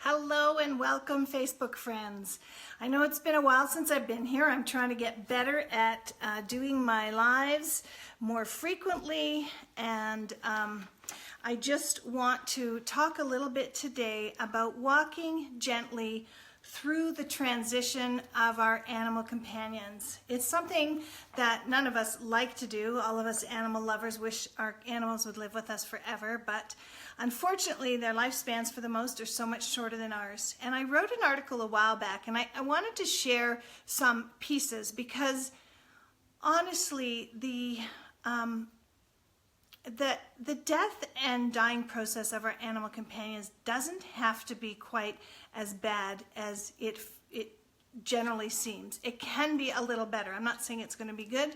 Hello and welcome, Facebook friends. I know it's been a while since I've been here. I'm trying to get better at doing my lives more frequently, and I just want to talk a little bit today about walking gently through the transition of our animal companions. It's something that none of us like to do. All of us animal lovers wish our animals would live with us forever, but unfortunately their lifespans for the most are so much shorter than ours. And I wrote an article a while back, and I wanted to share some pieces because honestly the death and dying process of our animal companions doesn't have to be quite as bad as it generally seems. It can be a little better. I'm not saying it's going to be good,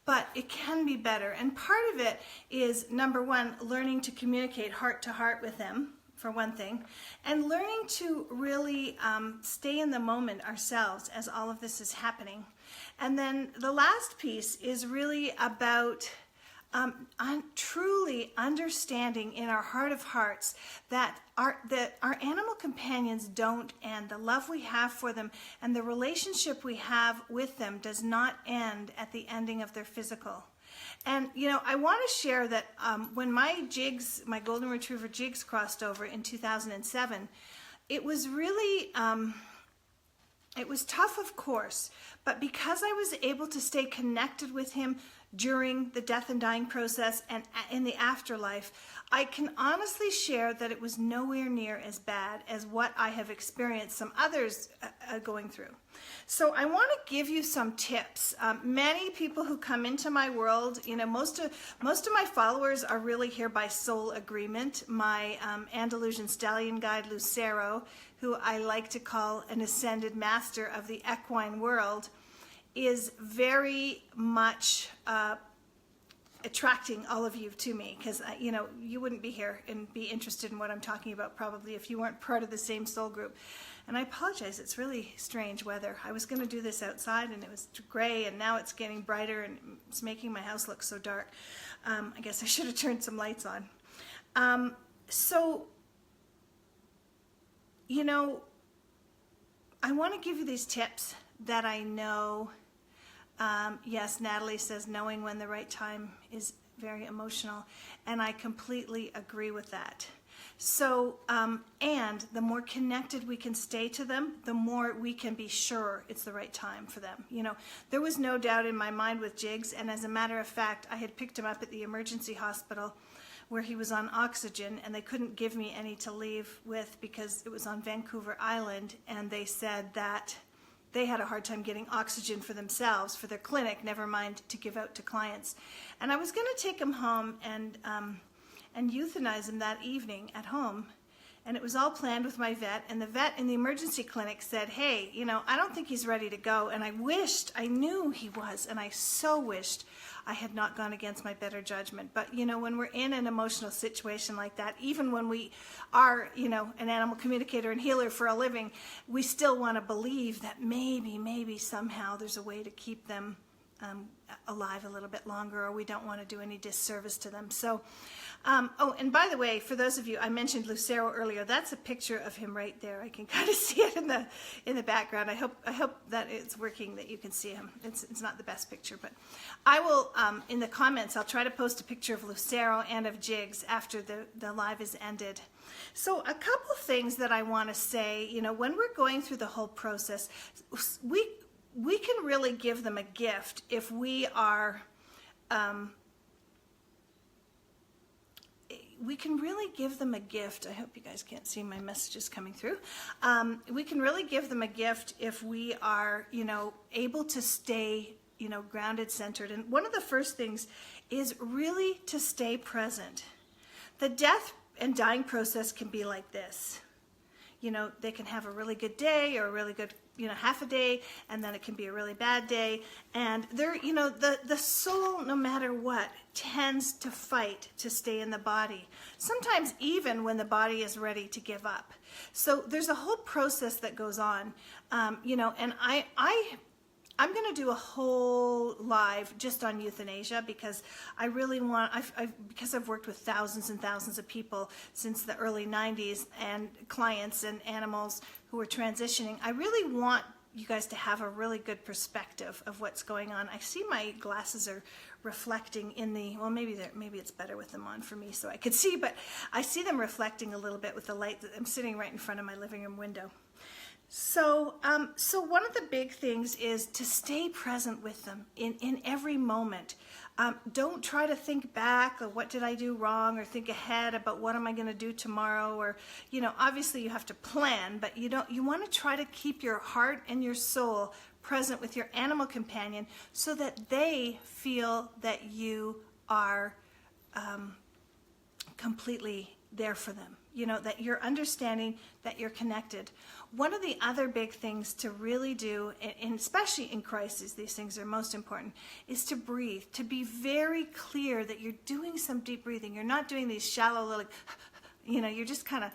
but it can be better. And part of it is, number one, learning to communicate heart to heart with them, for one thing, and learning to really stay in the moment ourselves as all of this is happening. And then the last piece is really about truly understanding in our heart of hearts that our animal companions don't end. The love we have for them and the relationship we have with them does not end at the ending of their physical. And you know, I want to share that when my golden retriever Jigs crossed over in 2007, it was really it was tough, of course, but because I was able to stay connected with him during the death and dying process and in the afterlife, I can honestly share that it was nowhere near as bad as what I have experienced some others going through. So I want to give you some tips. Many people who come into my world, you know, most of my followers are really here by soul agreement. My Andalusian stallion guide, Lucero, who I like to call an ascended master of the equine world, is very much attracting all of you to me, because you know, you wouldn't be here and be interested in what I'm talking about probably if you weren't part of the same soul group. And I apologize, it's really strange weather. I was going to do this outside and it was gray, and now it's getting brighter and it's making my house look so dark. I guess I should have turned some lights on. So you know, I want to give you these tips that I know. Yes, Natalie says knowing when the right time is very emotional, and I completely agree with that. So, and the more connected we can stay to them, the more we can be sure it's the right time for them. You know, there was no doubt in my mind with Jigs, and as a matter of fact, I had picked him up at the emergency hospital where he was on oxygen, and they couldn't give me any to leave with because it was on Vancouver Island, and they said that they had a hard time getting oxygen for themselves, for their clinic, never mind to give out to clients. And I was going to take him home and euthanize him that evening at home. And it was all planned with my vet, and the vet in the emergency clinic said, hey, you know, I don't think he's ready to go. And I knew he was, and I so wished I had not gone against my better judgment. But, you know, when we're in an emotional situation like that, even when we are, you know, an animal communicator and healer for a living, we still want to believe that maybe somehow there's a way to keep them alive a little bit longer, or we don't want to do any disservice to them. So, oh, and by the way, for those of you, I mentioned Lucero earlier. That's a picture of him right there. I can kind of see it in the background. I hope that it's working, that you can see him. It's not the best picture, but I will in the comments I'll try to post a picture of Lucero and of Jigs after the live is ended. So a couple of things that I want to say. You know, when we're going through the whole process, we can really give them a gift if we are, we can really give them a gift. I hope you guys can't see my messages coming through. We can really give them a gift if we are, you know, able to stay, you know, grounded, centered. And one of the first things is really to stay present. The death and dying process can be like this. You know, they can have a really good day or a really good, you know, half a day, and then it can be a really bad day. And they're, you know, the soul, no matter what, tends to fight to stay in the body. Sometimes even when the body is ready to give up. So there's a whole process that goes on, you know, and I I'm going to do a whole live just on euthanasia because I really want, because I've worked with thousands and thousands of people since the early 90s and clients and animals who are transitioning. I really want you guys to have a really good perspective of what's going on. I see my glasses are reflecting in the, well, maybe it's better with them on for me so I could see, but I see them reflecting a little bit with the light. I'm sitting right in front of my living room window. So one of the big things is to stay present with them in every moment. Don't try to think back, or what did I do wrong, or think ahead about what am I going to do tomorrow, or, obviously you have to plan, but you want to try to keep your heart and your soul present with your animal companion so that they feel that you are completely there for them. That you're understanding, that you're connected. One of the other big things to really do, and especially in crises, these things are most important, is to breathe, to be very clear that you're doing some deep breathing. You're not doing these shallow little, you're just kind of,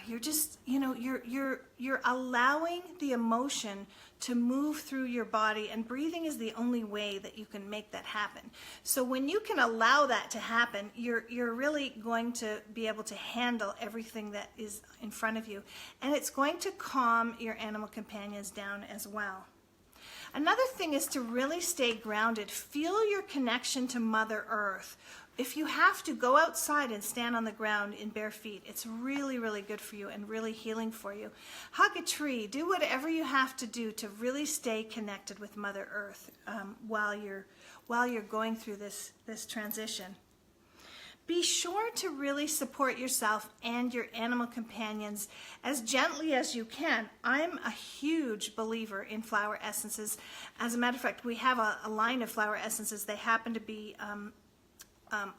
you're allowing the emotion to move through your body, and breathing is the only way that you can make that happen. So when you can allow that to happen, you're really going to be able to handle everything that is in front of you, and it's going to calm your animal companions down as well. Another thing is to really stay grounded. Feel your connection to Mother Earth. If you have to, go outside and stand on the ground in bare feet. It's really, really good for you and really healing for you. Hug a tree. Do whatever you have to do to really stay connected with Mother Earth while you're going through this transition. Be sure to really support yourself and your animal companions as gently as you can. I'm a huge believer in flower essences. As a matter of fact, we have a line of flower essences. They happen to be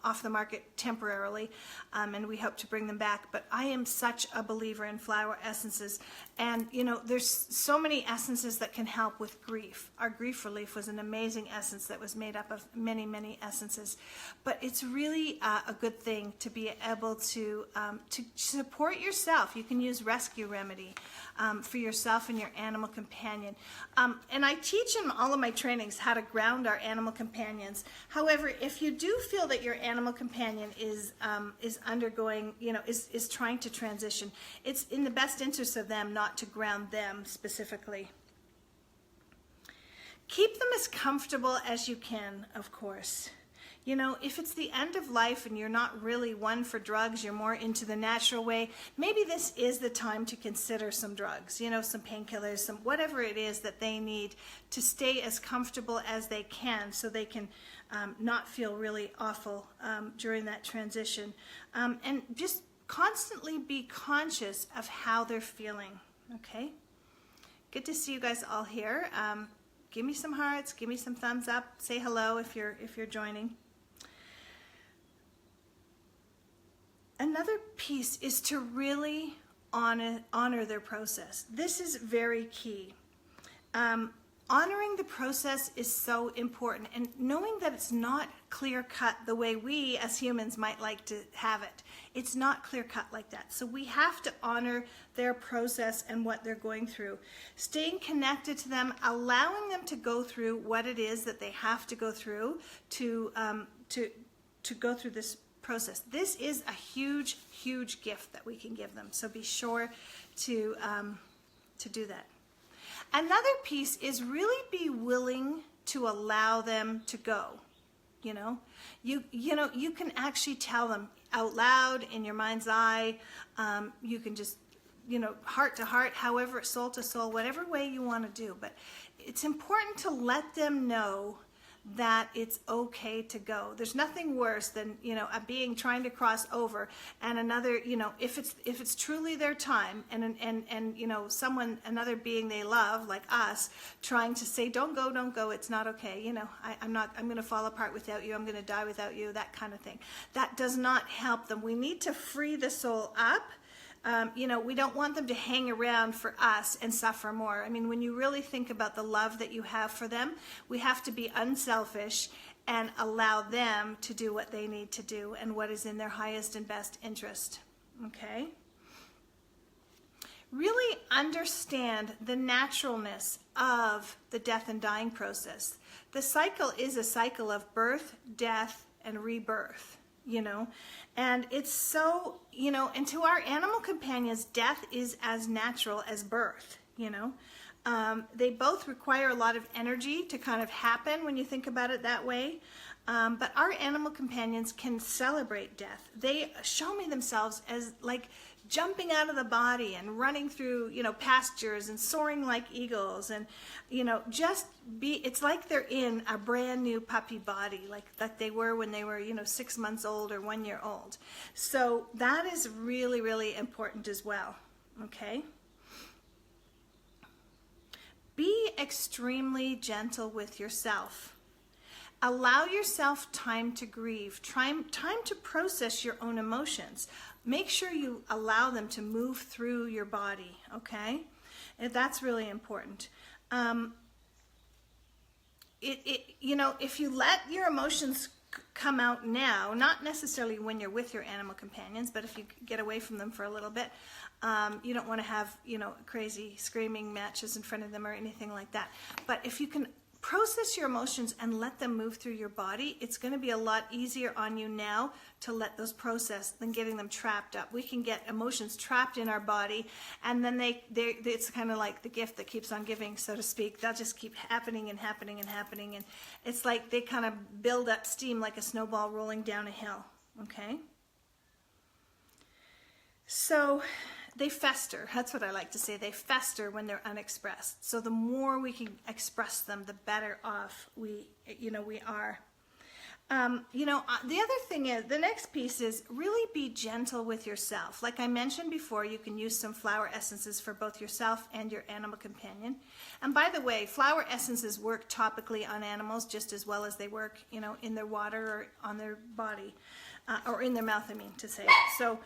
off the market temporarily, and we hope to bring them back. But I am such a believer in flower essences, and there's so many essences that can help with grief. Our grief relief was an amazing essence that was made up of many, many essences. But it's really a good thing to be able to support yourself. You can use Rescue Remedy for yourself and your animal companion. And I teach in all of my trainings how to ground our animal companions. However, if you do feel that your animal companion is undergoing, is trying to transition, it's in the best interest of them not to ground them specifically. Keep them as comfortable as you can, of course. If it's the end of life and you're not really one for drugs, you're more into the natural way, maybe this is the time to consider some drugs, some painkillers, some whatever it is that they need to stay as comfortable as they can so they can not feel really awful during that transition. And just constantly be conscious of how they're feeling, okay? Good to see you guys all here. Give me some hearts, give me some thumbs up, say hello if you're joining. Another piece is to really honor their process. This is very key. Honoring the process is so important, and knowing that it's not clear-cut the way we as humans might like to have it. It's not clear-cut like that. So we have to honor their process and what they're going through. Staying connected to them, allowing them to go through what it is that they have to go through to go through this process. This is a huge, huge gift that we can give them. So be sure to do that. Another piece is really be willing to allow them to go. You can actually tell them out loud in your mind's eye. You can just, heart to heart, however, soul to soul, whatever way you want to do. But it's important to let them know that it's okay to go. There's nothing worse than a being trying to cross over and another, if it's truly their time and someone, another being they love like us, trying to say don't go, it's not okay, I'm going to fall apart without you, I'm going to die without you, that kind of thing. That does not help them. We need to free the soul up. We don't want them to hang around for us and suffer more. I mean, when you really think about the love that you have for them, we have to be unselfish and allow them to do what they need to do and what is in their highest and best interest. Okay? really understand the naturalness of the death and dying process. The cycle is a cycle of birth, death, and rebirth, you know, and it's so, you know, and to our animal companions, death is as natural as birth, you know. They both require a lot of energy to kind of happen when you think about it that way. But our animal companions can celebrate death. They show me themselves as like jumping out of the body and running through, you know, pastures and soaring like eagles, and, you know, it's like they're in a brand new puppy body, like they were when they were, you know, 6 months old or 1 year old. So that is really, really important as well. Okay. Be extremely gentle with yourself. Allow yourself time to grieve, time to process your own emotions. Make sure you allow them to move through your body, okay? And that's really important. You know, if you let your emotions come out now, not necessarily when you're with your animal companions, but if you get away from them for a little bit, you don't want to have, you know, crazy screaming matches in front of them or anything like that. But if you can process your emotions and let them move through your body, it's going to be a lot easier on you now to let those process than getting them trapped up. We can get emotions trapped in our body, and then it's kind of like the gift that keeps on giving, so to speak. They'll just keep happening and happening and happening, and it's like they kind of build up steam like a snowball rolling down a hill, okay? So they fester. That's what I like to say. They fester when they're unexpressed. So the more we can express them, the better off we are. The other thing is, the next piece is really be gentle with yourself. Like I mentioned before, you can use some flower essences for both yourself and your animal companion. And by the way, flower essences work topically on animals just as well as they work, you know, in their water or on their body. Or in their mouth, I mean to say. So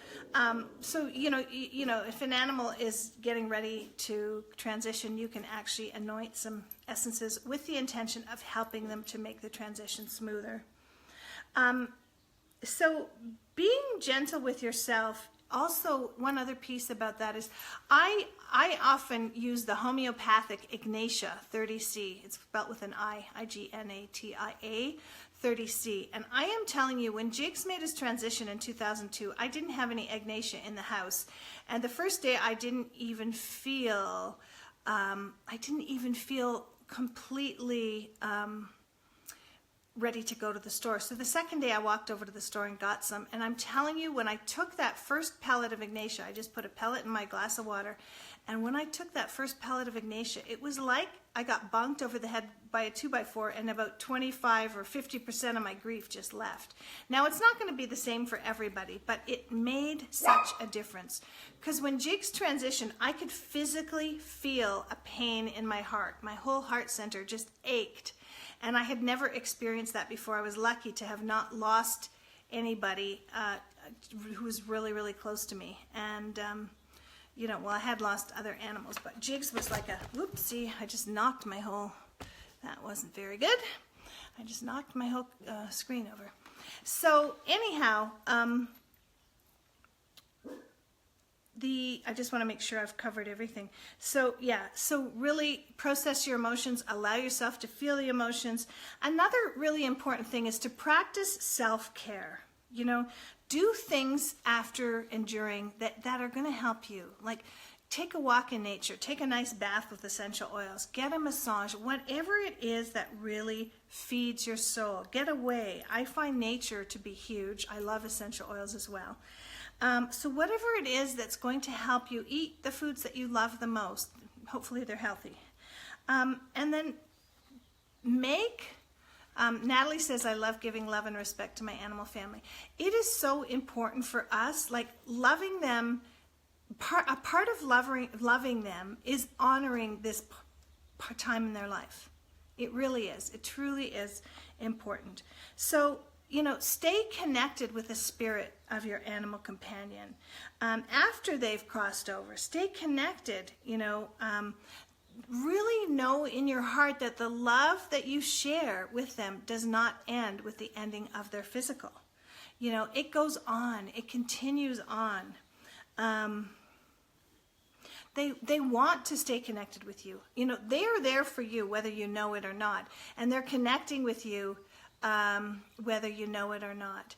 you know, if an animal is getting ready to transition, you can actually anoint some essences with the intention of helping them to make the transition smoother. So being gentle with yourself. Also, one other piece about that is I often use the homeopathic Ignatia 30C. It's spelled with an I, I-G-N-A-T-I-A, 30C. And I am telling you, when Jigs made his transition in 2002, I didn't have any Ignatia in the house. And the first day I didn't even feel completely ready to go to the store. So the second day I walked over to the store and got some, and I'm telling you, when I took that first pellet of Ignatia, I just put a pellet in my glass of water, and when I took that first pellet of Ignatia, it was like I got bonked over the head by a 2x4, and about 25 or 50% of my grief just left. Now, it's not going to be the same for everybody, but it made such a difference. Because when Jigs transitioned, I could physically feel a pain in my heart. My whole heart center just ached. And I had never experienced that before. I was lucky to have not lost anybody who was really, really close to me. And, you know, well, I had lost other animals, but Jigs was like a, whoopsie, I just knocked my whole, that wasn't very good. I just knocked my whole screen over. So anyhow, I just want to make sure I've covered everything. So yeah, so really process your emotions, allow yourself to feel the emotions. Another really important thing is to practice self-care. You know, do things after and during that are going to help you. Like take a walk in nature, take a nice bath with essential oils, get a massage, whatever it is that really feeds your soul. Get away. I find nature to be huge. I love essential oils as well. So whatever it is that's going to help you eat the foods that you love the most, hopefully they're healthy. And then Natalie says, I love giving love and respect to my animal family. It is so important for us, like loving them, a part of loving them is honoring this time in their life. It really is. It truly is important. So, you know, stay connected with the spirit of your animal companion. After they've crossed over, stay connected, you know, really know in your heart that the love that you share with them does not end with the ending of their physical. You know, it goes on, it continues on. They want to stay connected with you. You know, they are there for you whether you know it or not, and they're connecting with you whether you know it or not.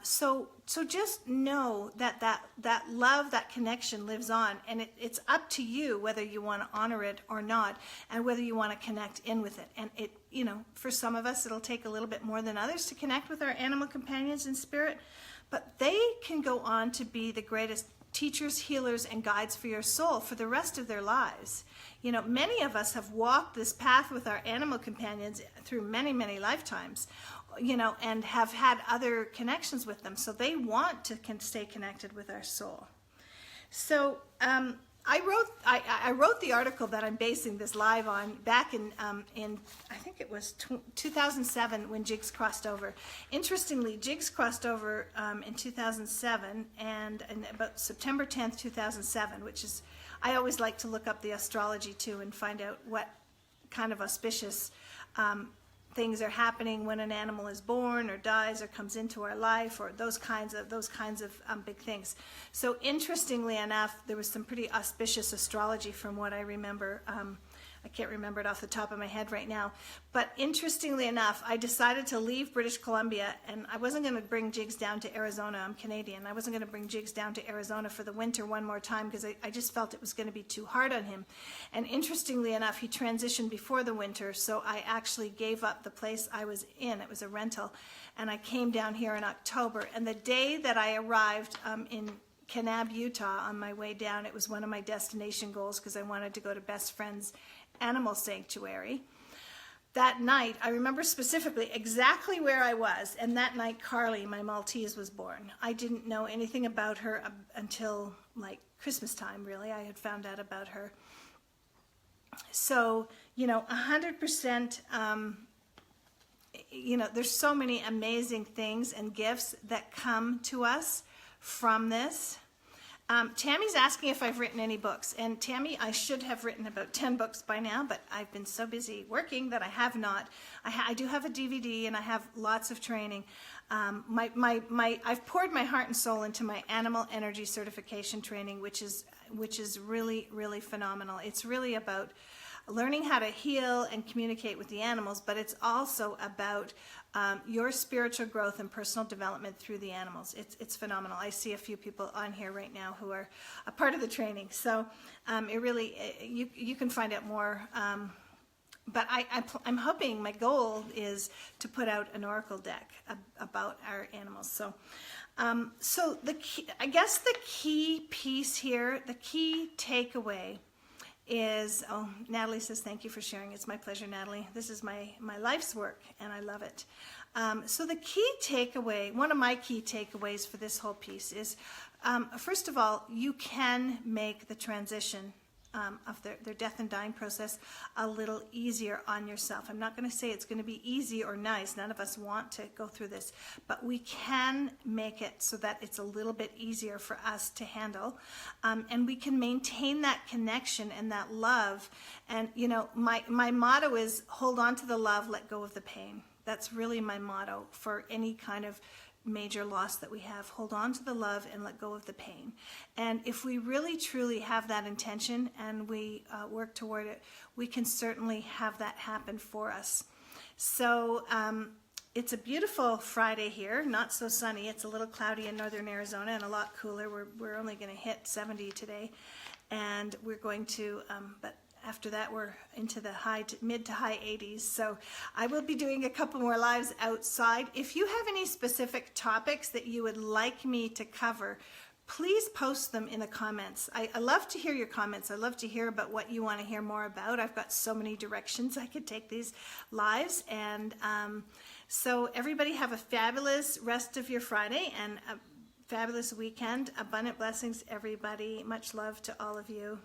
So just know that love, that connection lives on, and it's up to you whether you want to honor it or not, and whether you want to connect in with it. And it, you know, for some of us, it'll take a little bit more than others to connect with our animal companions in spirit, but they can go on to be the greatest teachers, healers, and guides for your soul for the rest of their lives. You know, many of us have walked this path with our animal companions through many, many lifetimes, you know, and have had other connections with them. So they want to stay connected with our soul. So I wrote the article that I'm basing this live on back in I think it was 2007 when Jigs crossed over. Interestingly, Jigs crossed over in 2007 and about September 10th, 2007, which is, I always like to look up the astrology too and find out what kind of auspicious things are happening when an animal is born or dies or comes into our life, or those kinds of big things. So interestingly enough, there was some pretty auspicious astrology from what I remember. I can't remember it off the top of my head right now. But interestingly enough, I decided to leave British Columbia, and I wasn't going to bring Jigs down to Arizona. I'm Canadian. I wasn't going to bring Jigs down to Arizona for the winter one more time because I just felt it was going to be too hard on him. And interestingly enough, he transitioned before the winter, so I actually gave up the place I was in. It was a rental, and I came down here in October. And the day that I arrived in Kanab, Utah, on my way down, it was one of my destination goals because I wanted to go to Best Friend's Animal Sanctuary. That night, I remember specifically exactly where I was, and that night Carly, my Maltese, was born. I didn't know anything about her until like Christmas time, really. I had found out about her. So, you know, 100%, you know, there's so many amazing things and gifts that come to us from this. Tammy's asking if I've written any books, and Tammy, I should have written about 10 books by now, but I've been so busy working that I have not. I do have a DVD, and I have lots of training. I've poured my heart and soul into my animal energy certification training, which is really, really phenomenal. It's really about learning how to heal and communicate with the animals, but it's also about your spiritual growth and personal development through the animals. It's phenomenal. I see a few people on here right now who are a part of the training. So it really, you can find out more. But I'm hoping, my goal is to put out an oracle deck about our animals. So, so the key, I guess the key piece here, the key takeaway is, oh, Natalie says, thank you for sharing. It's my pleasure, Natalie. This is my life's work, and I love it. So the key takeaway, one of my key takeaways for this whole piece is, first of all, you can make the transition of their death and dying process a little easier on yourself. I'm not going to say it's going to be easy or nice. None of us want to go through this, but we can make it so that it's a little bit easier for us to handle, and we can maintain that connection and that love. And you know, my motto is hold on to the love, let go of the pain. That's really my motto for any kind of major loss that we have. Hold on to the love and let go of the pain. And if we really truly have that intention and we work toward it, we can certainly have that happen for us. So it's a beautiful Friday here, not so sunny. It's a little cloudy in northern Arizona and a lot cooler. We're only going to hit 70 today, and we're going to, but after that, we're into the mid to high 80s. So I will be doing a couple more lives outside. If you have any specific topics that you would like me to cover, please post them in the comments. I love to hear your comments. I love to hear about what you want to hear more about. I've got so many directions I could take these lives. And so everybody have a fabulous rest of your Friday and a fabulous weekend. Abundant blessings, everybody. Much love to all of you.